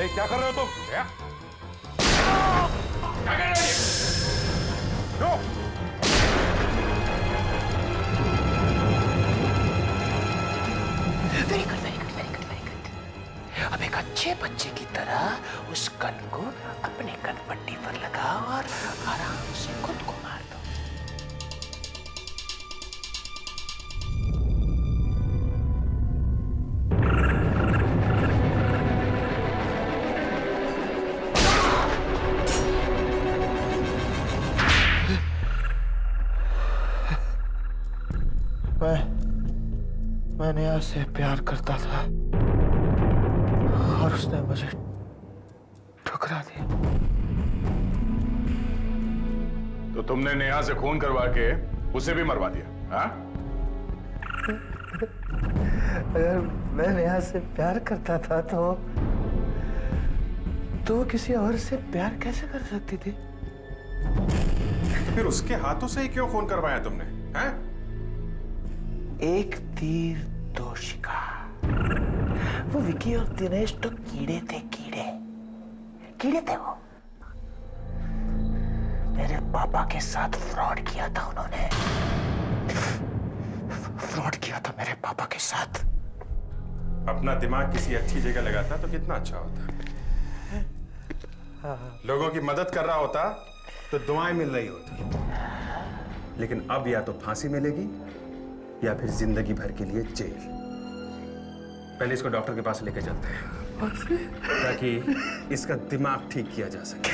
क्या कर रहे हो तुम? क्या कर रहे हो? Very good very good very good very good. अब एक अच्छे बच्चे की तरह उस कन को अपने कनपट्टी पर लगाओ और आराम से खुद को मार दो। मैंने नेहा से प्यार करता था और उसने मुझे ठुकरा दिया। तो तुमने नेहा से खून करवा के उसे भी मरवा दिया, हाँ? अगर मैं नेहा से प्यार करता था तो वो किसी और से प्यार कैसे कर सकती थी? तो फिर उसके हाथों से ही क्यों खून करवाया तुमने, हैं? एक तीर दो शिकार। वो विकी और दिनेश तो कीड़े थे, कीड़े थे वो। मेरे पापा के साथ फ्रॉड किया था उन्होंने, फ्रॉड किया था मेरे पापा के साथ। अपना दिमाग किसी अच्छी जगह लगाता तो कितना अच्छा होता। लोगों की मदद कर रहा होता तो दुआएं मिल रही होती, लेकिन अब या तो फांसी मिलेगी या फिर जिंदगी भर के लिए जेल। पहले इसको डॉक्टर के पास लेके चलते हैं ताकि इसका दिमाग ठीक किया जा सके।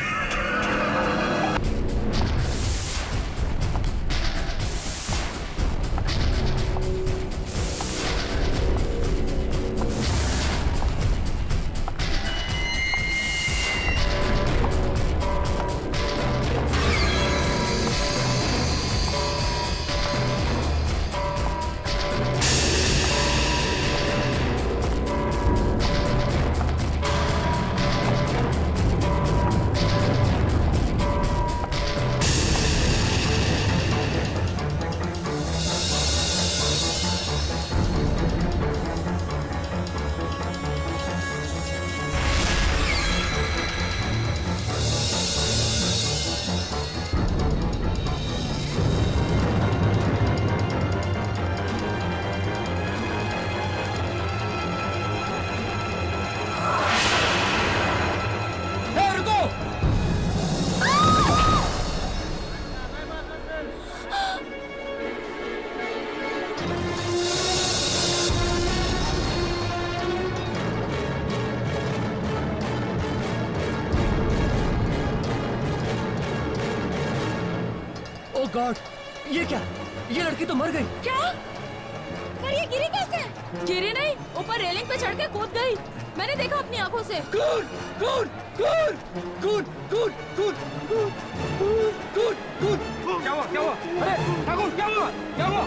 गॉड, ये क्या? ये लड़की तो मर गई। क्या? पर ये गिरी कैसे? गिरी नहीं, ऊपर रेलिंग पे चढ़ के कूद गई। मैंने देखा अपनी आंखों से। कूद कूद कूद कूद कूद कूद कूद कूद कूद। क्या हुआ? क्या हुआ? अरे ठाकुर, क्या हुआ? क्या हुआ?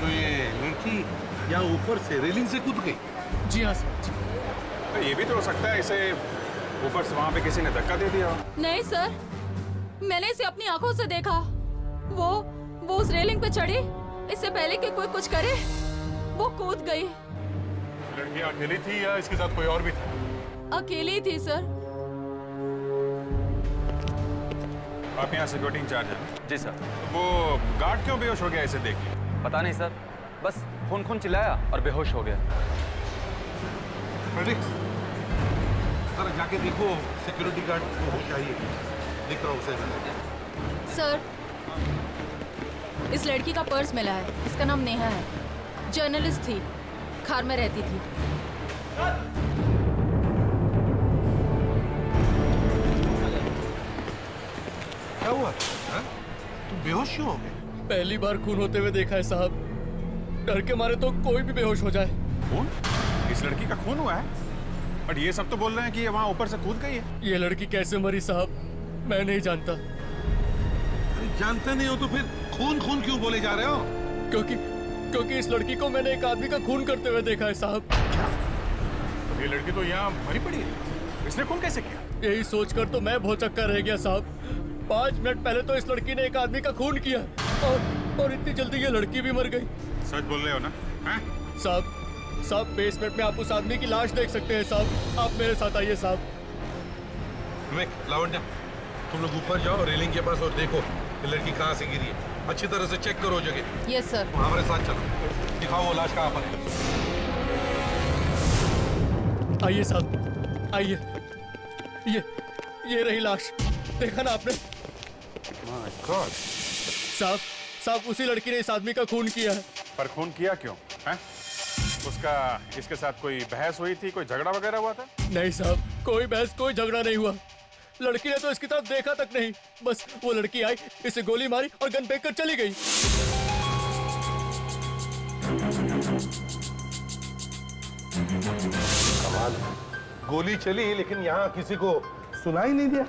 तो ये लड़की यहाँ ऊपर से रेलिंग से कूद गई? जी हाँ सर। तो ये भी तो हो सकता है इसे ऊपर से वहां पे किसी ने धक्का दे दिया। नहीं सर, मैंने इसे अपनी आंखों से देखा। वो उस रेलिंग पे चढ़ी, इससे पहले कि कोई कुछ करे वो कूद गई। लड़की अकेली थी या इसके साथ कोई और भी था? अकेली थी सर। आप यहाँ सिक्योरिटी इंचार्ज हैं? जी सर। वो गार्ड क्यों बेहोश हो गया इसे देख के? पता नहीं सर, बस खून चिल्लाया और बेहोश हो गया। सर जाके देखो सिक्योरिटी गार्ड को हो चाहिए, देख रहा हूँ उसे। सर, इस लड़की का पर्स मिला है। इसका नाम नेहा है, जर्नलिस्ट थी, खार में रहती थी। क्या हुआ? तुम बेहोश क्यों हो गए? पहली बार खून होते हुए देखा है साहब। डर के मारे तो कोई भी बेहोश हो जाए। खून? इस लड़की का खून हुआ है? बट ये सब तो बोल रहे हैं कि ये वहाँ ऊपर से कूद गई है। ये लड़की कैसे मरी साहब, मैं नहीं जानता। अरे जानते नहीं हो तो फिर खून खून क्यों बोले जा रहे हो? क्योंकि इस लड़की को मैंने एक आदमी का खून करते हुए देखा है साहब। तो ये लड़की तो यहाँ मरी पड़ी है, इसने खून कैसे किया? यही सोचकर तो मैं भौचक्का रह गया साहब। 5 मिनट पहले तो इस लड़की ने एक आदमी का खून किया और इतनी जल्दी ये लड़की भी मर गई। सच बोल रहे हो ना? हैं? साहब बेसमेंट में आप उस आदमी की लाश देख सकते हैं साहब। आप मेरे साथ आइए साहब। विवेक, लावण्या, तुम लोग ऊपर जाओ रेलिंग के पास और देखो ये लड़की कहाँ से गिरी है। अच्छी तरह से चेक करो जगह। Yes sir. हमारे साथ चलो, दिखाओ वो लाश कहाँ पर है। आइए साहब, आइए। ये रही लाश, देखा ना आपने? My God. साहब उसी लड़की ने इस आदमी का खून किया है। पर खून किया क्यों? हैं? उसका इसके साथ कोई बहस हुई थी, कोई झगड़ा वगैरह हुआ था? नहीं साहब, कोई बहस कोई झगड़ा नहीं हुआ। लड़की ने तो इसकी तरफ देखा तक नहीं, बस वो लड़की आई, इसे गोली मारी और गन फेंक कर चली गई। कमाल, गोली चली लेकिन यहाँ किसी को सुनाई नहीं दिया।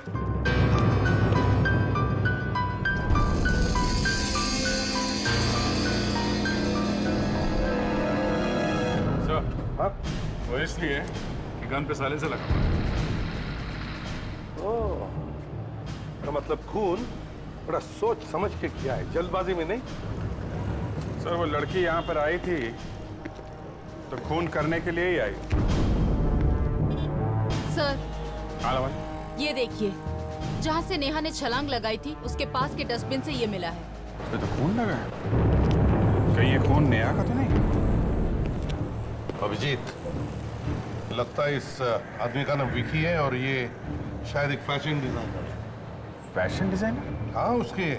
हाँ? वो इसलिए कि गन पे साले से लगा। ओह, तो मतलब खून बड़ा सोच समझ के किया है, जल्दबाजी में नहीं। सर वो लड़की यहाँ पर आई थी तो खून करने के लिए ही आई। सर हाँ, ये देखिए, जहाँ से नेहा ने छलांग लगाई थी उसके पास के डस्टबिन से ये मिला है। उसमें तो खून लगा है। कहीं ये खून नेहा का तो नहीं? अभिजीत, लगता है इस आदमी का नाम विकी है और ये शायद एक फैशन डिजाइनर है। Fashion designer? हाँ, उसके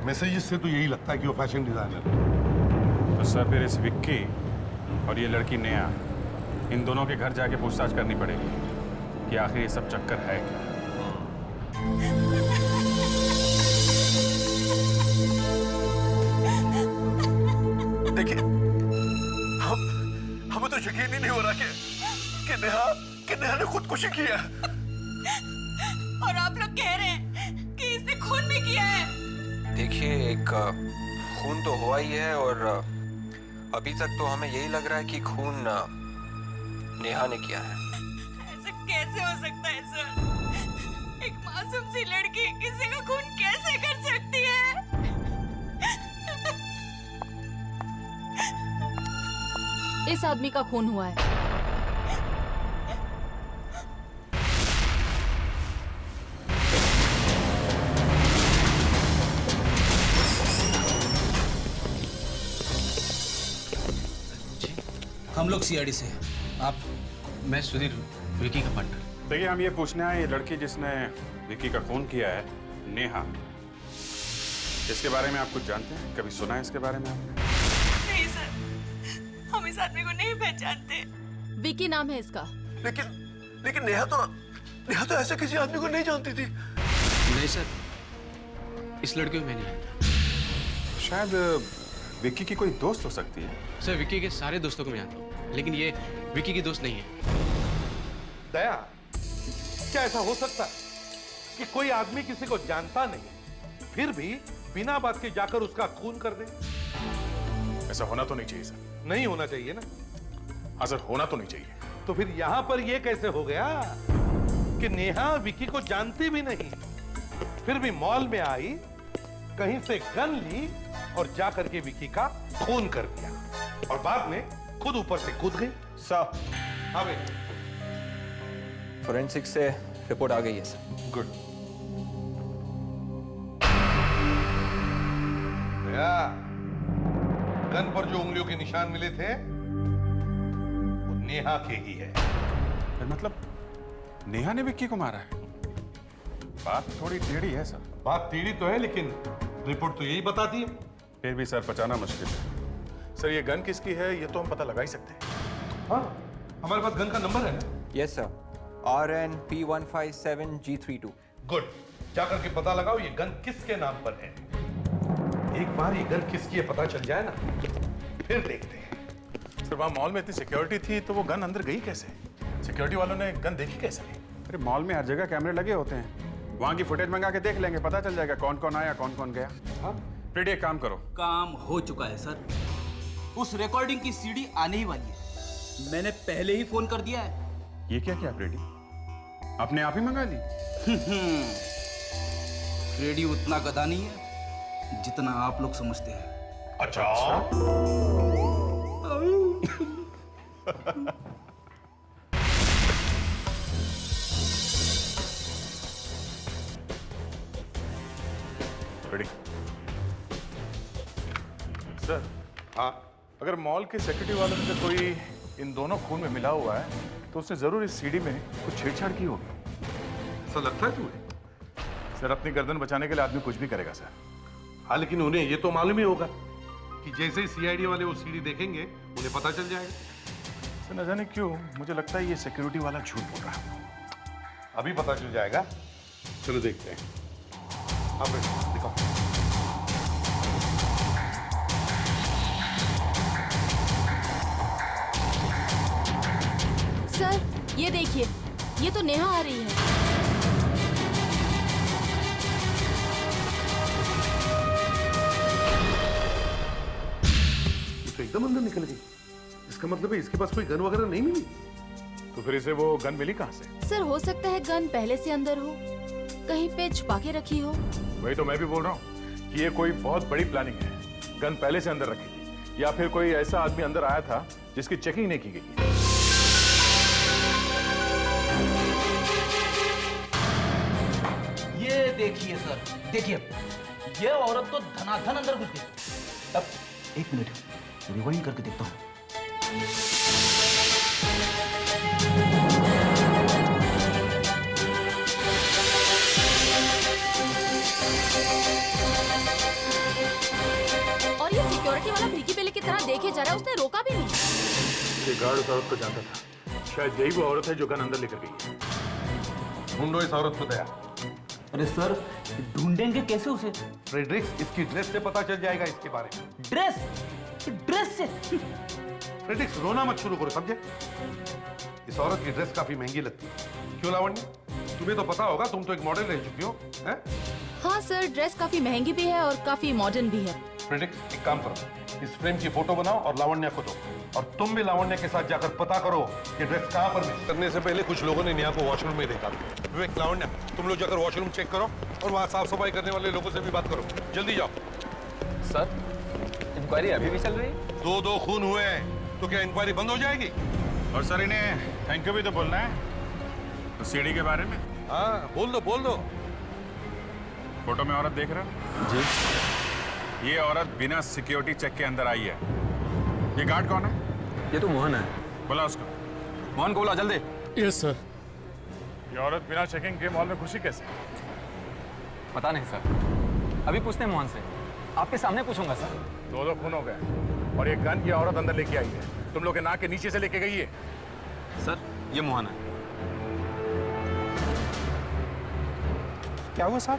मैसेजेस से तो यही लगता है कि वो फैशन डिजाइनर है। तो सर फिर इस विक्की और ये लड़की नेहा, इन दोनों के घर जाके पूछताछ करनी पड़ेगी कि आखिर ये सब चक्कर है क्या। देखिए, हमें तो यकीन ही नहीं हो रहा कि नेहा ने खुदकुशी की है। और आप लोग कह रहे हैं कि इसने खून भी किया है। देखिए, एक खून तो हुआ ही है और अभी तक तो हमें यही लग रहा है कि खून नेहा ने किया है। ऐसा कैसे हो सकता है सर? एक मासूम सी लड़की किसी का खून कैसे कर सकती है? इस आदमी का खून हुआ है। हम लोग सीआईडी से हैं। आप? मैं सुधीर, विकी का पार्टनर। देखिए, हम ये पूछने आए, ये लड़की जिसने विकी का खून किया है, नेहा, इसके बारे में आप कुछ जानते हैं? कभी सुना है इसके बारे में आपने? नहीं सर, हम इस आदमी को नहीं पहचानते। विकी नाम है इसका। लेकिन नेहा तो ऐसे किसी आदमी को नहीं जानती थी। नहीं सर, इस लड़के को मैं नहीं जानता। शायद विक्की की कोई दोस्त हो सकती है। सर, विक्की के सारे दोस्तों को मैं जानता हूँ, लेकिन ये विक्की की दोस्त नहीं है। दया, क्या ऐसा हो सकता है कि कोई आदमी किसी को जानता नहीं फिर भी बिना बात के जाकर उसका खून कर दे? ऐसा होना तो नहीं चाहिए सर। नहीं होना चाहिए ना। हाँ सर, होना तो नहीं चाहिए। तो फिर यहां पर यह कैसे हो गया कि नेहा विकी को जानती भी नहीं, फिर भी मॉल में आई, कहीं से गन ली और जाकर के विकी का खून कर दिया और बाद में खुद ऊपर से कूद गई? सर, हाँ भाई। फोरेंसिक से रिपोर्ट आ गई है सर। गुड। दया, गन पर जो उंगलियों के निशान मिले थे वो नेहा के ही है। मतलब नेहा ने विक्की को मारा है? बात थोड़ी टेढ़ी है सर। बात टेढ़ी तो है लेकिन रिपोर्ट तो यही बताती है। फिर भी सर पचाना मुश्किल है। सर ये गन किसकी है ये तो हम पता लगा ही सकते हैं। हाँ, हमारे पास गन का नंबर है ना? Yes sir, RNP157G32। गुड, जाकर के पता लगाओ ये गन किसके नाम पर है। एक बार ये गन किसकी है पता चल जाए ना, फिर देखते हैं। सर वहाँ मॉल में इतनी सिक्योरिटी थी तो वो गन अंदर गई कैसे? सिक्योरिटी वालों ने गन देखी कैसे? अरे मॉल में हर जगह कैमरे लगे होते हैं, वहां की फुटेज मंगा के देख लेंगे, पता चल जाएगा कौन कौन आया कौन कौन गया। हाँ, प्रीति एक काम करो। काम हो चुका है सर, उस रिकॉर्डिंग की सीडी आने ही वाली है। मैंने पहले ही फोन कर दिया है। ये क्या किया प्रीति? अपने आप ही मंगा ली? रेडी उतना गधा नहीं है जितना आप लोग समझते हैं। अच्छा रेडी सर। हाँ, अगर मॉल के सिक्योरिटी वालों में से कोई इन दोनों खून में मिला हुआ है तो उसने जरूर इस सीढ़ी में कुछ छेड़छाड़ की होगी। ऐसा लगता है तुम्हें? सर अपनी गर्दन बचाने के लिए आदमी कुछ भी करेगा सर। हाँ, लेकिन उन्हें ये तो मालूम ही होगा कि जैसे ही सीआईडी वाले वो सीढ़ी देखेंगे उन्हें पता चल जाएगा। सर न जाने क्यों मुझे लगता है ये सिक्योरिटी वाला झूठ बोल रहा है। अभी पता चल जाएगा, चलो देखते हैं। हाँ बेटा दिखाओ। सर ये देखिए, ये तो नेहा आ रही है। ये तो एकदम अंदर निकल गई। इसका मतलब है इसके पास कोई गन वगैरह नहीं मिली। तो फिर इसे वो गन मिली कहाँ से? सर हो सकता है गन पहले से अंदर हो, कहीं पे छुपा के रखी हो। वही तो मैं भी बोल रहा हूँ कि ये कोई बहुत बड़ी प्लानिंग है। गन पहले से अंदर रखी थी या फिर कोई ऐसा आदमी अंदर आया था जिसकी चेकिंग नहीं की गई। ये देखिए सर, देखिए ये औरत तो धनाधन अंदर घुस गई। अब एक मिनट रिवाइंड करके देखता हूँ। और ये सिक्योरिटी वाला भिगी बेले की तरह देखे जा रहा है, उसने रोका भी नहीं। ये गार्ड उस औरत को जानता था। शायद यही वो औरत है जो गन अंदर लेकर गई है। ढूंढो इस औरत को दया। अरे सर ढूंढेंगे कैसे उसे? फ्रेडरिक्स, इसकी ड्रेस से पता चल जाएगा इसके बारे में। ड्रेस से? फ्रेडरिक्स रोना मत शुरू करो, समझे? इस औरत की ड्रेस काफी महंगी लगती है। क्यों लावण्य, तुम्हें तो पता होगा, तुम तो एक मॉडल रह चुकी हो, हैं? हाँ सर, ड्रेस काफी महंगी भी है और काफी मॉडर्न भी है। फ्रेडरिक्स एक काम करो, इस फ्रेम की फोटो बनाओ और लावण्य को दो, और तुम भी लावण्य के साथ जाकर पता करो कि ड्रेस कहाँ पर मिली। करने से पहले कुछ लोगों ने नेहा को वॉशरूम में देखा। विवेक, लावण्य, तुम लोग जाकर वॉशरूम चेक करो और वहाँ साफ सफाई करने वाले लोगों से भी बात करो। जल्दी जाओ। सर इंक्वायरी अभी भी चल रही है? दो खून हुए हैं, तो क्या इंक्वायरी बंद हो जाएगी? और सर इन्हें थैंक यू भी तो बोलना है। तो सीढ़ी के बारे में हाँ बोल दो। फोटो में औरत देख रहे हो जी? ये औरत बिना सिक्योरिटी चेक के अंदर आई है। ये गार्ड कौन है? ये तो मोहन है। बोला उसको। मोहन को बोला जल्दी। Yes sir. ये औरत बिना चेकिंग के मॉल में घुसी कैसे? पता नहीं सर, अभी पूछते हैं मोहन से। आपके सामने पूछूंगा सर। दो खून हो गए और ये गन ये औरत अंदर लेके आई है। तुम लोग के नाक के नीचे से लेके गई है। सर ये मोहन है। क्या हुआ साहब?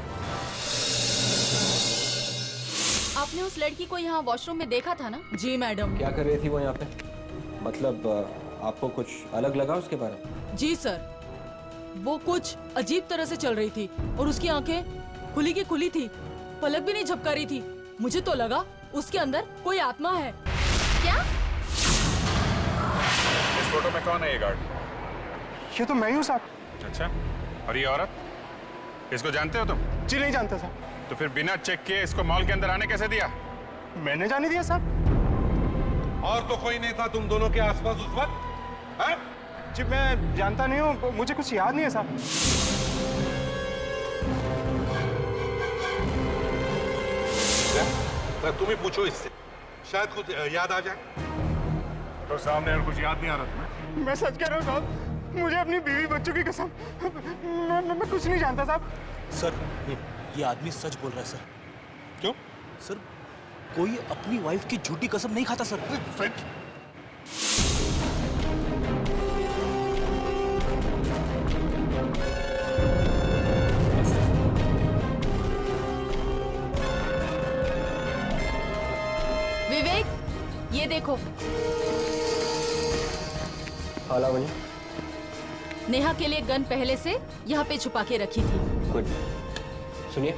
आपने उस लड़की को यहाँ वॉशरूम में देखा था ना? जी मैडम। क्या कर रही थी वो यहाँ पे? मतलब आपको कुछ अलग लगा उसके बारे में? जी सर, वो कुछ अजीब तरह से चल रही थी और उसकी आंखें खुली की खुली थी, पलक भी नहीं झपका रही थी। मुझे तो लगा उसके अंदर कोई आत्मा है। क्या? इस फोटो में कौन है ये गार्ड? ये तो मैं ही हूँ साहब। अच्छा, और ये औरत? इसको जानते हो तुम? जी नहीं जानता साहब। तो फिर बिना चेक किए इसको मॉल के अंदर आने कैसे दिया? मैंने जाने दिया साहब। और तो कोई नहीं था तुम दोनों के आसपास उस वक्त? हैं? जी मैं जानता नहीं हूँ, मुझे कुछ याद नहीं है साहब। तुम ही पूछो इससे, शायद कुछ याद आ जाए। तो सामने और कुछ याद नहीं आ रहा तुम्हें? मैं सच कह रहा हूँ साहब, मुझे अपनी बीवी बच्चों की कसम, मैं कुछ नहीं जानता साहब। सर ये आदमी सच बोल रहा है सर। क्यों? सर कोई अपनी वाइफ की झूठी कसम नहीं खाता सर। विवेक, ये देखो। हाँ लावण्य। नेहा के लिए गन पहले से यहाँ पे छुपा के रखी थी। गुड। सुनिए,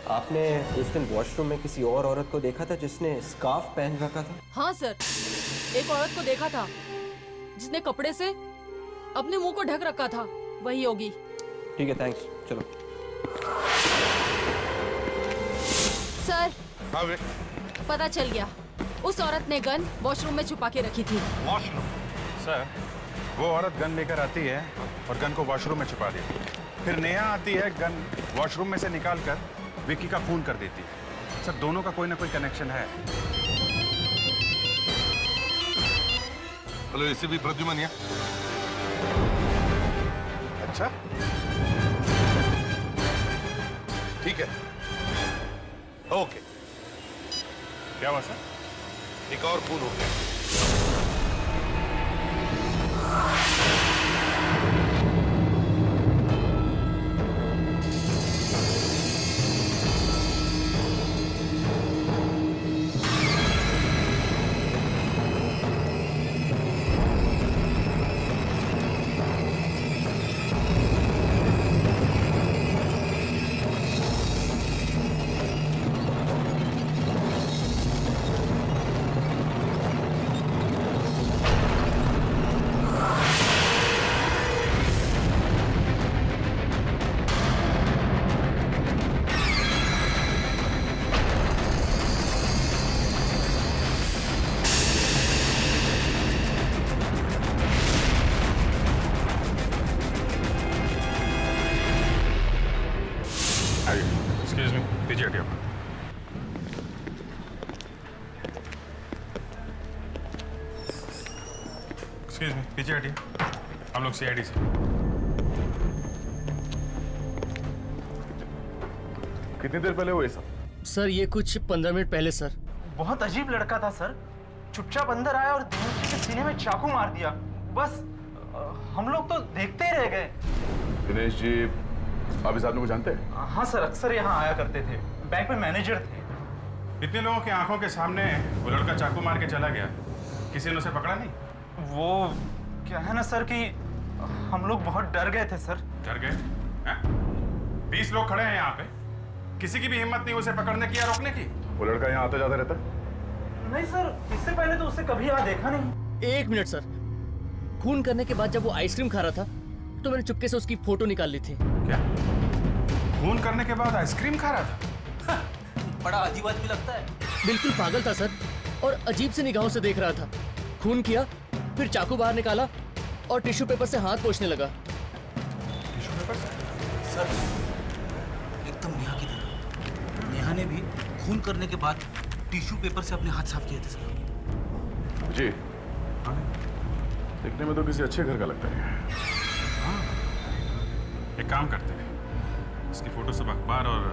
आपने उस दिन वॉशरूम में किसी और औरत को देखा था जिसने स्कार्फ पहन रखा था? हाँ सर, एक औरत को देखा था जिसने कपड़े से अपने मुंह को ढक रखा था। वही होगी। ठीक है, थैंक्स। चलो। सर। हाँ वे, पता चल गया, उस औरत ने गन वॉशरूम में छुपा के रखी थी। वॉशरूम? सर, वो औरत गन लेकर आती है और गन को वॉशरूम में छुपा देती है। फिर नेहा आती है, गन वॉशरूम में से निकालकर विक्की का खून कर देती है। सर, दोनों का कोई ना कोई कनेक्शन है। हेलो, एसीपी प्रद्युमन या? अच्छा, ठीक है, ओके। क्या हुआ सर? एक और खून हो गया। एक्सक्यूज मी, पीछे हटिए। एक्सक्यूज मी, पीछे हटिए। हम लोग सीआईडी से। कितनी देर पहले हुए सब? सर ये कुछ 15 मिनट पहले सर। बहुत अजीब लड़का था सर, चुपचाप अंदर आया और दिनेश जी के सीने में चाकू मार दिया। बस हम लोग तो देखते ही रह गए। दिनेश जी आप इस आदमी को जानते हैं? हाँ सर, अक्सर यहाँ आया करते थे, बैंक में मैनेजर थे। इतने लोगों की आंखों के सामने वो लड़का चाकू मार के चला गया, किसी ने उसे पकड़ा नहीं? वो क्या है ना सर कि हम लोग बहुत डर गए थे सर। डर गए? 20 लोग खड़े हैं यहाँ पे, किसी की भी हिम्मत नहीं उसे पकड़ने की या रोकने की। वो लड़का यहाँ आता जाता रहता है? नहीं सर, इससे पहले तो उसे कभी यहाँ देखा नहीं। 1 मिनट सर, खून करने के बाद जब वो आइसक्रीम खा रहा था तो मैंने चुपके से उसकी फोटो निकाल ली थी। क्या? खून करने के बाद आइसक्रीम खा रहा था? बड़ा अजीब अजीब लगता है। बिल्कुल पागल था सर, और अजीब सी निगाहों से देख रहा था। खून किया, फिर चाकू बाहर निकाला और टिश्यू पेपर से हाथ पोंछने लगा। टिश्यू पेपर से? सर एकदम नेहा की तरह। नेहा ने भी खून करने के बाद टिश्यू पेपर से अपने हाथ साफ किए थे सर। जी, देखने में तो किसी अच्छे घर का लगता है। एक काम करते हैं, इसकी फोटो सब अखबार और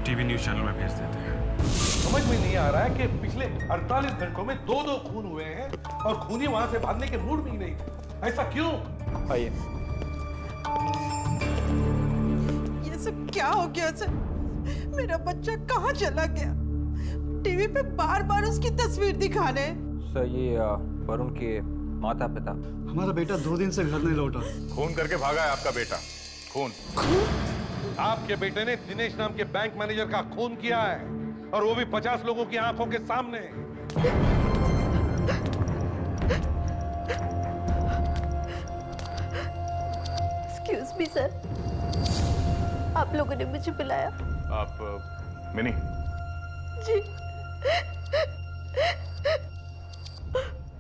टीवी न्यूज चैनल में भेज देते हैं। समझ में नहीं आ रहा है कि पिछले 48 घंटों में 2-2 खून हुए हैं और खूनी वहां से भागने के मूड में ही नहीं थे। ऐसा क्यों? आइए। ये सब क्या हो गया सर? मेरा बच्चा कहाँ चला गया? टीवी पे बार बार उसकी तस्वीर दिखाने। सर ये वरुण के माता पिता। हमारा बेटा 2 दिन से घर नहीं लौटा। खून करके भागा है आपका बेटा। खून? आपके बेटे ने दिनेश नाम के बैंक मैनेजर का खून किया है, और वो भी 50 लोगों की आंखों के सामने। एक्सक्यूज मी सर, आप लोगों ने मुझे बुलाया? आप मिनी? जी।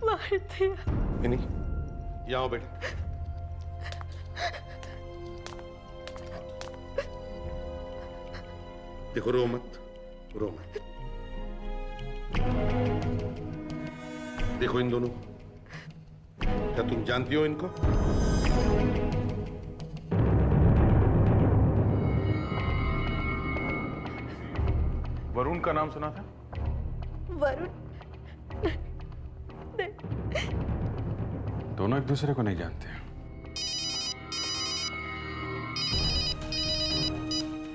मार दिया। मिनी, यहाँ आओ बेटा। देखो, रो मत, रो मत। देखो इन दोनों, क्या तुम जानती हो इनको? वरुण का नाम सुना था? वरुण? दोनों एक दूसरे को नहीं जानते।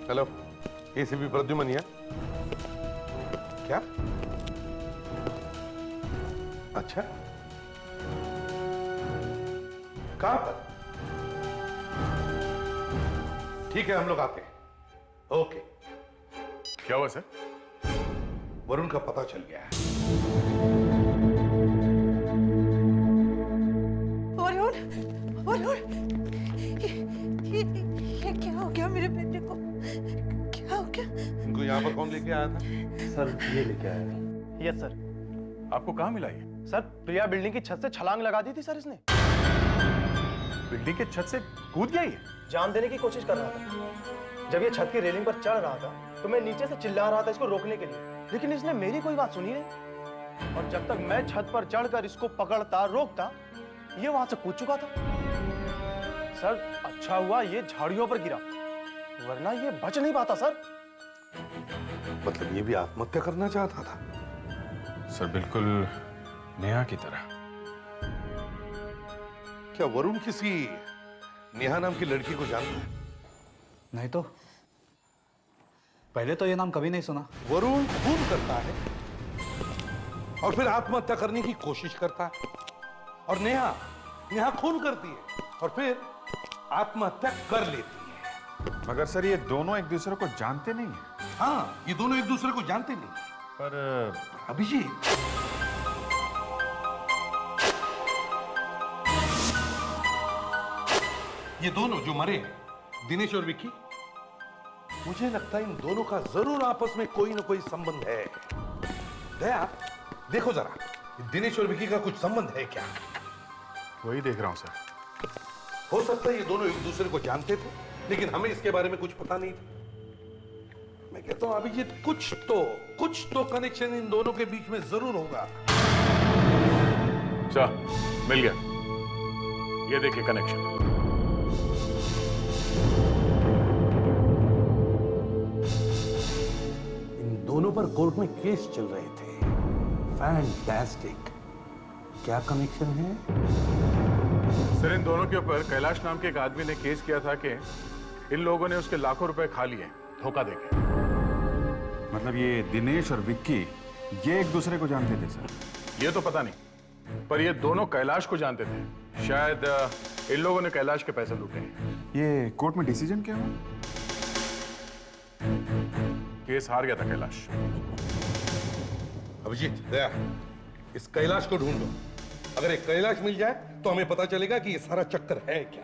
हेलो, एसीपी प्रद्युमन या? क्या? अच्छा, कहां पर? ठीक है, हम लोग आते हैं। ओके। क्या हुआ सर? वरुण का पता चल गया है। वरुण, ये क्या हो गया मेरे बेटे को? क्या हो गया? इनको यहाँ पर कौन लेके आया था? सर ये लेके आया। Yes sir. आपको कहाँ मिला ये? सर प्रिया बिल्डिंग की छत से छलांग लगा दी थी सर इसने। बिल्डिंग के छत से कूद गया ये? जान देने की कोशिश कर रहा था। जब ये छत की रेलिंग पर चढ़ रहा था तो मैं नीचे से चिल्ला रहा था इसको रोकने के लिए, लेकिन इसने मेरी कोई बात सुनी नहीं। और जब तक मैं छत पर चढ़कर इसको पकड़ता रोकता, ये वहां से कूद चुका था। सर अच्छा हुआ ये झाड़ियों पर गिरा, वरना ये बच नहीं पाता सर। मतलब ये भी आत्महत्या करना चाहता था? सर बिल्कुल नेहा की तरह। क्या वरुण किसी नेहा नाम की लड़की को जानता है? नहीं तो पहले तो ये नाम कभी नहीं सुना। वरुण खून करता है और फिर आत्महत्या करने की कोशिश करता है, और नेहा खून करती है और फिर आत्महत्या कर लेती है। मगर सर ये दोनों एक दूसरे को जानते नहीं हैं। हाँ, ये दोनों एक दूसरे को जानते नहीं, पर अभिजीत, ये दोनों जो मरे, दिनेश और विक्की, मुझे लगता है इन दोनों का जरूर आपस में कोई ना कोई संबंध है। दया, देखो जरा, दिनेश और विक्की का कुछ संबंध है क्या? वही देख रहा हूं सर। हो सकता है ये दोनों एक दूसरे को जानते थे, लेकिन हमें इसके बारे में कुछ पता नहीं था। मैं कहता हूं अभिजीत, कुछ तो कनेक्शन इन दोनों के बीच में जरूर होगा। मिल गया, ये देखिए कनेक्शन। इन दोनों पर कोर्ट में केस चल रहे थे। फैंटास्टिक। क्या कनेक्शन है? सर इन दोनों के ऊपर कैलाश नाम के एक आदमी ने केस किया था कि इन लोगों ने उसके लाखों रुपए खा लिए धोखा देके। मतलब ये दिनेश और विक्की ये एक दूसरे को जानते थे सर? ये तो पता नहीं, पर ये दोनों कैलाश को जानते थे। शायद इन लोगों ने कैलाश के पैसे लूटे हैं। ये कोर्ट में डिसीजन क्या हुआ? केस हार गया था कैलाश। अभिजीत, दया, इस कैलाश को ढूंढो। अगर एक कैलाश मिल जाए तो हमें पता चलेगा कि ये सारा चक्कर है क्या।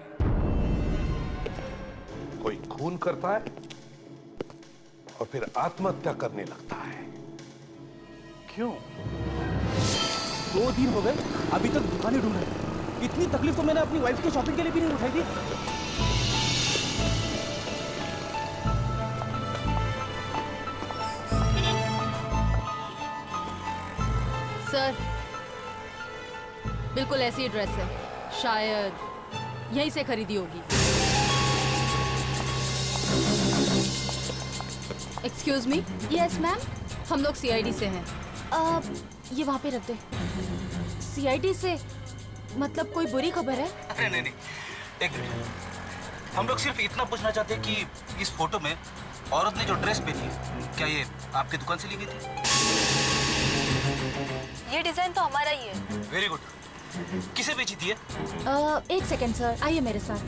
कोई खून करता है और फिर आत्महत्या करने लगता है। क्यों? 2 दिन हो गए अभी तक दुकानें ढूंढ रहे हैं। इतनी तकलीफ तो मैंने अपनी वाइफ की शॉपिंग के लिए भी नहीं उठाई थी। सर बिल्कुल ऐसी ही ड्रेस है, शायद यहीं से खरीदी होगी। Excuse me. Yes ma'am. हम लोग सीआईडी से हैं। ये वहाँ पे रख दे। सीआईडी से मतलब कोई बुरी खबर है? अरे नहीं, एक मिनट। हम लोग सिर्फ इतना पूछना चाहते हैं कि इस फोटो में औरत ने जो ड्रेस पहनी है, क्या ये आपकी दुकान से ली गई थी? ये डिजाइन तो हमारा ही है। Very good. किसे बेची थी ये? 1 सेकेंड सर, आइए मेरे साथ।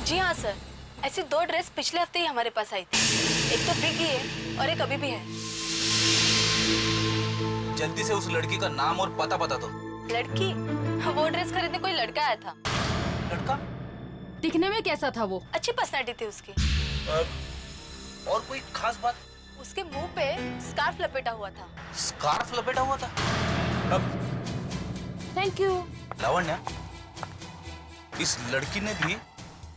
जी हाँ सर, ऐसी 2 ड्रेस पिछले हफ्ते ही हमारे पास आई थी। एक तो बिक गई है और एक अभी भी है। जल्दी से उस लड़की का नाम और पता बता दो। लड़की? वो ड्रेस खरीदने कोई लड़का आया था। लड़का? दिखने में कैसा था वो? अच्छी पर्सनैलिटी थी उसकी। और कोई खास बात? उसके मुंह पे स्कार्फ लपेटा हुआ था। स्कार्फ लपेटा हुआ था? अब थैंक यू। लावण्या, इस लड़की ने भी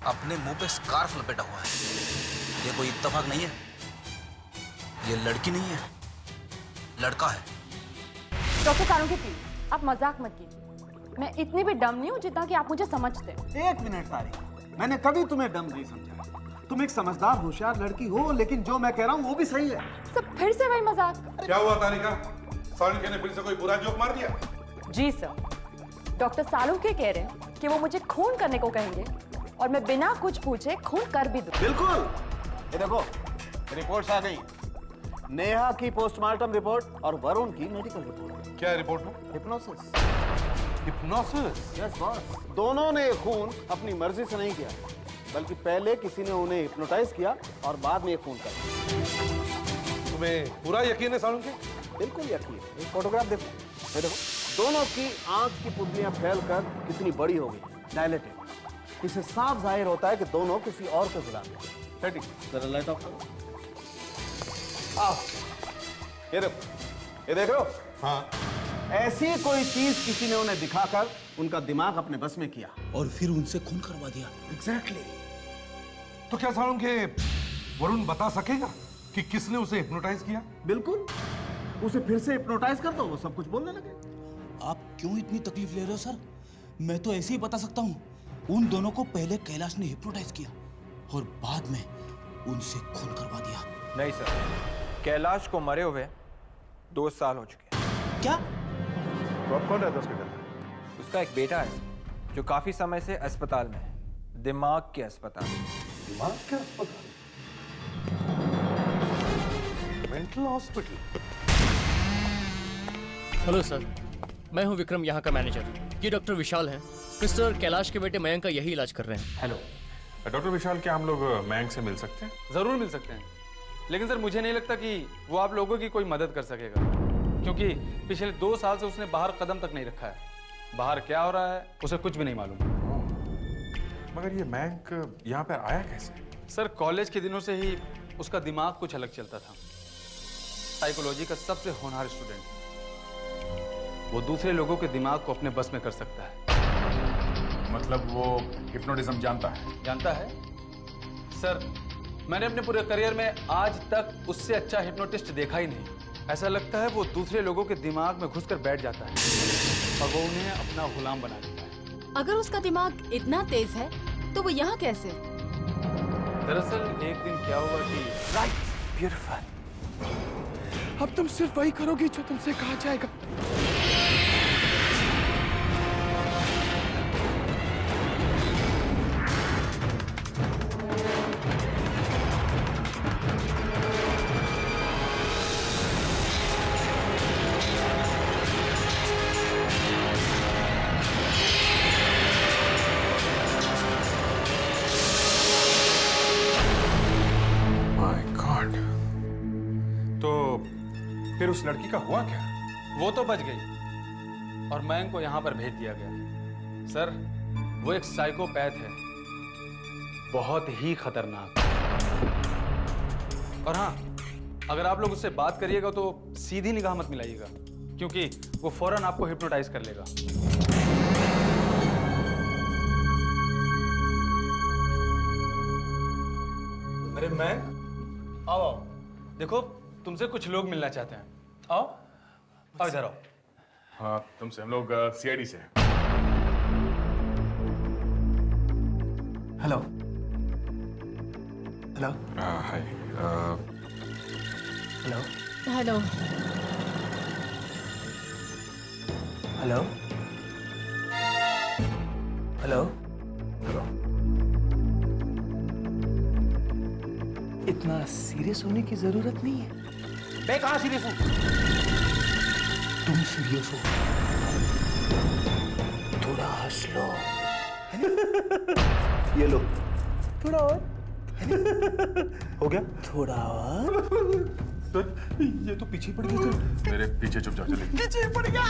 अपने मुंह पे स्कार्फ लपेटा हुआ है। ये कोई इत्तेफाक नहीं है। ये लड़की नहीं है, लड़का है। डॉक्टर सारंगी प्लीज, आप मजाक मत कीजिए। मैं इतनी भी डम नहीं हूँ जितना कि आप मुझे समझते। 1 मिनट तारिका, मैंने कभी तुम्हें डम नहीं समझा। तुम एक समझदार होशियार लड़की हो, लेकिन जो मैं कह रहा हूँ वो भी सही है। सब फिर से वही मजाक। क्या हुआ तारिका? सालुंखे ने फिर से कोई बुरा जोक मार दिया? जी सर, डॉक्टर सालुंखे कह रहे हैं कि वो मुझे खून करने को कहेंगे और मैं बिना कुछ पूछे खून कर भी दूं। बिल्कुल। ये देखो, रिपोर्ट्स आ गई। नेहा की पोस्टमार्टम रिपोर्ट और वरुण की मेडिकल रिपोर्ट। क्या रिपोर्ट में? हिप्नोसिस। हिप्नोसिस? Yes boss. दोनों ने खून अपनी मर्जी से नहीं किया, बल्कि पहले किसी ने उन्हें हिप्नोटाइज किया और बाद में खून कर दिया। तुम्हें पूरा यकीन है सालुंखे? बिल्कुल यकीन। एक फोटोग्राफ देखो। ये देखो। दोनों की आंख की पुतलियां फैलकर कितनी बड़ी हो गई, डायलेटेड। इससे साफ जाहिर होता है कि दोनों किसी और के गुलाम हैं। ठीक, जरा लाइट ऑफ करो। आओ, ये देखो, ये देख रहे हो? हाँ। ऐसी कोई चीज किसी ने उन्हें दिखाकर उनका दिमाग अपने बस में किया और फिर उनसे खून करवा दिया। एग्जैक्टली। तो क्या सालूम के वरुण बता सकेगा कि किसने उसे हिप्नोटाइज किया? बिल्कुल, उसे फिर से हिप्नोटाइज कर दो, वो सब कुछ बोलने लगे। आप क्यों इतनी तकलीफ ले रहे हो सर? मैं तो ऐसे ही बता सकता हूँ। उन दोनों को पहले कैलाश ने हिप्नोटाइज किया और बाद में उनसे खून करवा दिया। नहीं सर, कैलाश को मरे हुए 2 साल हो चुके हैं। क्या? तो अब कौन रहता है उसके घर में? उसका एक बेटा है जो काफी समय से अस्पताल में है, दिमाग के अस्पताल। दिमाग के अस्पताल? Mental hospital? हेलो सर, मैं हूं विक्रम, यहाँ का मैनेजर। ये डॉक्टर विशाल हैं। मिस्टर कैलाश के बेटे मयंक का यही इलाज कर रहे हैं। हेलो डॉक्टर विशाल, क्या हम लोग मयंक से मिल सकते हैं? जरूर मिल सकते हैं, लेकिन सर मुझे नहीं लगता कि वो आप लोगों की कोई मदद कर सकेगा, क्योंकि पिछले 2 साल से उसने बाहर कदम तक नहीं रखा है। बाहर क्या हो रहा है उसे कुछ भी नहीं मालूम। मगर ये मयंक यहाँ पर आया कैसे? सर कॉलेज के दिनों से ही उसका दिमाग कुछ अलग चलता था। साइकोलॉजी का सबसे होनहार स्टूडेंट, वो दूसरे लोगों के दिमाग को अपने बस में कर सकता है। मतलब वो हिप्नोटिज्म जानता है? जानता है सर, मैंने अपने पूरे करियर में आज तक उससे अच्छा हिप्नोटिस्ट देखा ही नहीं। ऐसा लगता है वो दूसरे लोगों के दिमाग में घुसकर बैठ जाता है और वो उन्हें अपना गुलाम बना देता है। अगर उसका दिमाग इतना तेज है तो वो यहाँ कैसे? दरअसल एक दिन क्या हुआ कि राइट, ब्यूटीफुल। अब तुम सिर्फ वही करोगी जो तुमसे कहा जाएगा। फिर उस लड़की का हुआ क्या? वो तो बच गई और मयंक को यहाँ पर भेज दिया गया। सर वो एक साइकोपैथ है, बहुत ही खतरनाक। और हाँ, अगर आप लोग उससे बात करिएगा तो सीधी निगाह मत मिलाइएगा, क्योंकि वो फौरन आपको हिप्नोटाइज कर लेगा। अरे मयंक, आओ आओ, देखो तुमसे कुछ लोग मिलना चाहते हैं। आओ आओ, इधर आओ। हाँ, तुमसे हम लोग सीआईडी से। Hello hello hi. Hello hello hello hello hello. इतना सीरियस होने की जरूरत नहीं है। मैं कहाँ सीरियस हूँ? तुम सीरियस हो। थोड़ा हंस लो। ये लो। थोड़ा और। हो गया? थोड़ा और। सर ये तो पीछे पड़ गया सर। मेरे पीछे चुपचाप चले। पीछे पड़ गया।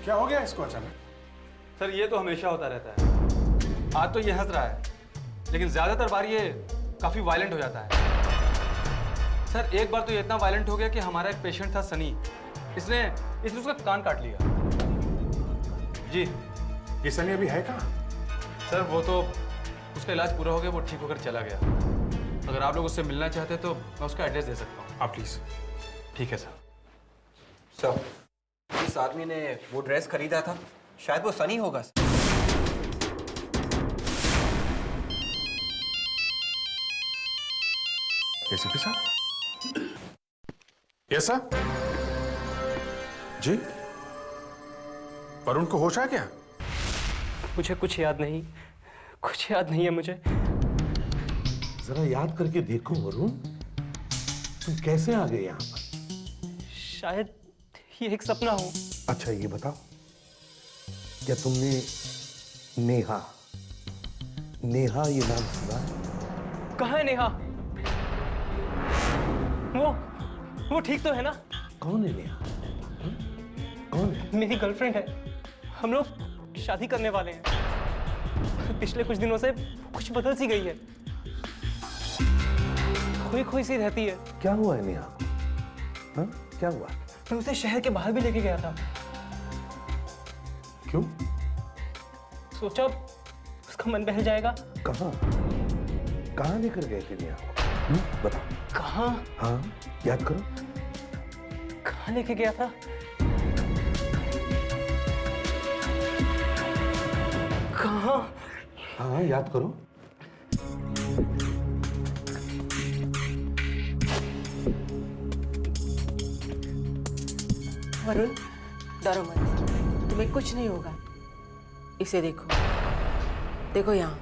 क्या हो गया इसको अचानक? सर ये तो हमेशा होता रहता है। आज तो ये हंस रहा है, लेकिन ज्यादातर बार ये काफी वायलेंट हो जाता है। सर एक बार तो ये इतना वायलेंट हो गया कि हमारा एक पेशेंट था सनी, इसने उसका कान काट लिया। जी। ये सनी अभी है कहाँ? सर वो तो उसका इलाज पूरा हो गया, वो ठीक होकर चला गया। अगर आप लोग उससे मिलना चाहते हैं तो मैं उसका एड्रेस दे सकता हूँ। आप प्लीज। ठीक है सर। सर इस आदमी ने वो ड्रेस खरीदा था, शायद वो सनी होगा। एसीपी साहब? Yes sir. जी वरुण को होश आ गया? मुझे कुछ याद नहीं है मुझे। जरा याद करके देखो वरुण, तुम कैसे आ गए यहाँ पर? शायद ये एक सपना हो। अच्छा ये बताओ, क्या तुमने नेहा ये नाम सुना है? कहाँ है नेहा? वो ठीक तो है ना? कौन है नेहा? कौन है? मेरी गर्लफ्रेंड है। हम लोग शादी करने वाले हैं। पिछले कुछ दिनों से कुछ बदल सी गई है, खोई सी रहती है। क्या हुआ है नेहा? हाँ? क्या हुआ? मैं उसे शहर के बाहर भी लेके गया था। क्यों? सोचा उसका मन बहल जाएगा। कहाँ लेकर गए थे नेहा को? बताओ। कहाँ? हाँ याद करो। कहाँ लेके गया था? कहाँ? हाँ याद करो। वरुण, डरो मत, तुम्हें कुछ नहीं होगा। इसे देखो यहाँ।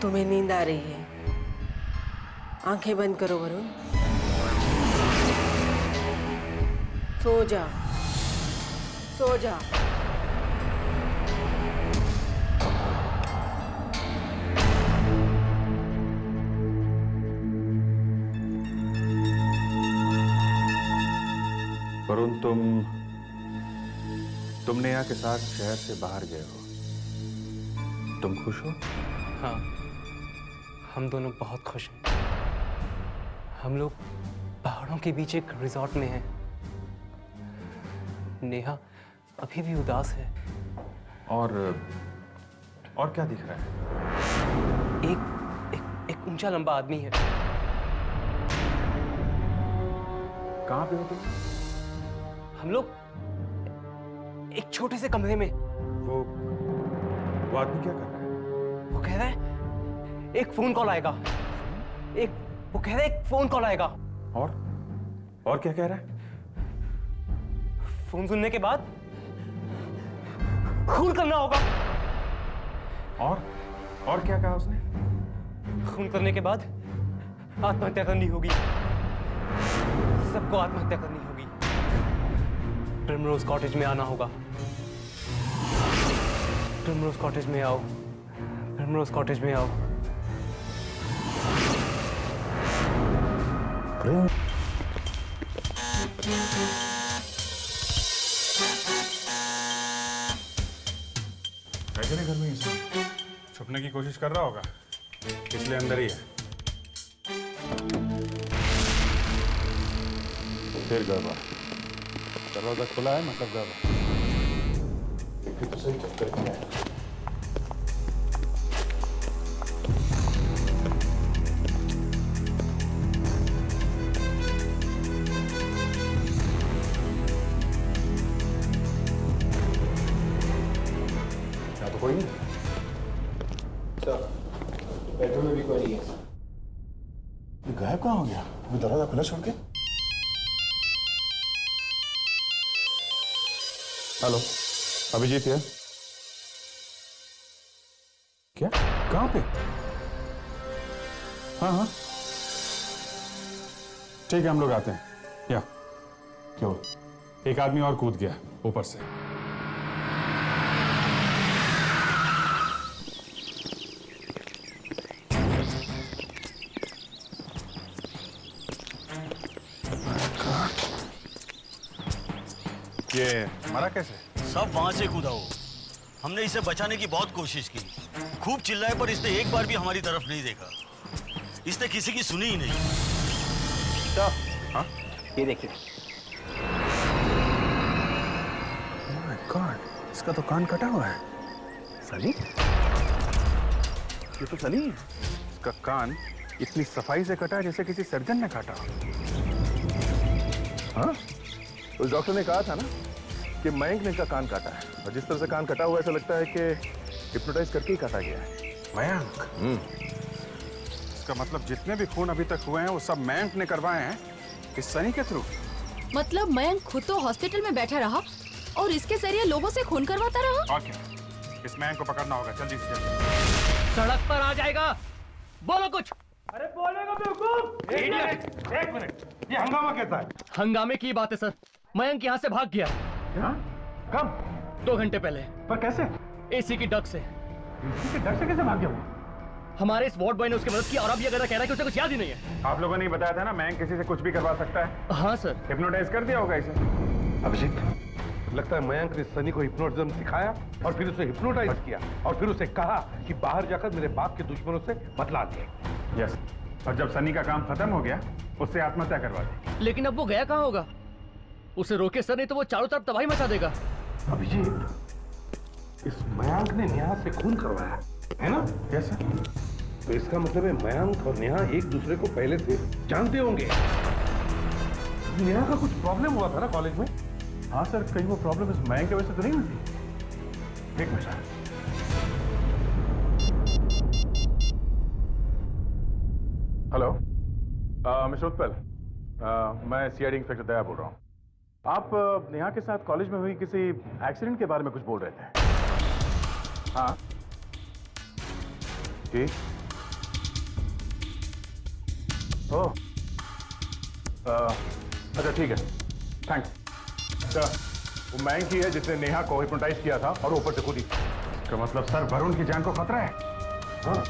तुम्हें नींद आ रही है, आंखें बंद करो वरुण, सो जा। वरुण, तुम नेहा के साथ शहर से बाहर गए हो, तुम खुश हो? हाँ, हम दोनों बहुत खुश हैं। हम लोग पहाड़ों के बीच एक रिजॉर्ट में हैं। नेहा अभी भी उदास है। और क्या दिख रहा है? एक ऊंचा लंबा आदमी है। कहाँ पे हो तुम? हम लोग एक छोटे से कमरे में। वो आदमी क्या कर रहा है? वो कह रहा है एक फोन कॉल आएगा। वो कह रहा है एक फोन कॉल आएगा। और क्या कह रहा है? फोन सुनने के बाद खून करना होगा। और क्या कहा उसने? खून करने के बाद आत्महत्या करनी होगी। सबको आत्महत्या करनी होगी। प्रिमरोज कॉटेज में आना होगा। प्रिमरोज कॉटेज में आओ। प्रिमरोज कॉटेज में आओ। है घर में छुपने की कोशिश कर रहा होगा, इसलिए अंदर ही है। फिर गड़बड़। दरवाजा खुला है मतलब गड़बड़। तो सही चक्कर क्या है? तो कोई नहीं सर, बेडरूम में भी कोई नहीं है। ये गायब कहाँ हो गया? वो दरवाजा खुला छोड़ के? हेलो, अभिजीत है? क्या? कहाँ पे? हाँ ठीक है, हम लोग आते हैं। या क्यों? एक आदमी और कूद गया ऊपर से। ये मरा कैसे? सब वहां से कूदा हो। हमने इसे बचाने की बहुत कोशिश की, खूब चिल्लाए, पर इसने एक बार भी हमारी तरफ नहीं देखा। इसने किसी की सुनी ही नहीं। हाँ? ये देखिए। माय गॉड, इसका तो कान कटा हुआ है। सनी? ये तो सनी है। इसका कान इतनी सफाई से कटा है जैसे किसी सर्जन ने काटा। हाँ? उस डॉक्टर ने कहा था ना कि मयंक ने इसका कान काटा है, और जिस तरह से कान कटा हुआ है ऐसा लगता है कि हिप्नोटाइज करके ही काटा गया है। मयंक? इसका मतलब जितने भी खून अभी तक हुए हैं वो सब मयंक ने करवाए हैं इस सनी के थ्रू। मतलब मयंक खुद तो हॉस्पिटल में बैठा रहा और इसके जरिए लोगों से खून करवाता रहा। और क्या, इस मयंक को पकड़ना होगा जल्दी से जल्दी। सड़क पर आ जाएगा, बोलो कुछ। अरे बोलेगा बेवकूफ। एक मिनट, ये हंगामा कैसा है? हंगामे की बात है सर, मयंक यहाँ से भाग गया। कब? 2 घंटे पहले। पर कैसे? एसी की डक से। एसी की डक से कैसे भाग गया वो? हमारे इस वार्ड बॉय ने उसकी मदद की और अब ये कह रहा है कि उसे कुछ याद ही नहीं है। आप लोगों ने बताया था ना मयंक किसी से कुछ भी करवा सकता है। हाँ सर। हिप्नोटाइज कर दिया होगा इसे। अभिजीत, लगता है मयंक ने सनी को हिप्नोटिज्म सिखाया और फिर उसे हिप्नोटाइज किया और फिर उसे कहा कि बाहर जाकर मेरे बाप के दुश्मनों से बदला ले। यस, और जब सनी का काम खत्म हो गया उससे आत्महत्या करवा दी। लेकिन अब वो गया कहाँ होगा? उसे रोके सर, नहीं तो वो चारों तरफ तबाही मचा देगा। अभिजीत, इस मयंक ने नेहा से खून करवाया है ना? Yes sir. तो इसका मतलब है मयंक और नेहा एक दूसरे को पहले से जानते होंगे। नेहा का कुछ प्रॉब्लम हुआ था ना कॉलेज में? हाँ सर, कहीं वो प्रॉब्लम इस मयंक की वजह से तो नहीं हुई थी? एक मिनट। हेलो मिस्टर उत्पल, मैं सीआईडी इंस्पेक्टर दया बोल रहा हूँ। आप नेहा के साथ कॉलेज में हुई किसी एक्सीडेंट के बारे में कुछ बोल रहे थे। हाँ जी। ओह, अच्छा ठीक है, थैंक्स। अच्छा, वो मयंक ही है जिसने नेहा को हिप्नोटाइज किया था और ऊपर से कूदी। तो मतलब सर वरुण की जान को खतरा है। हाँ।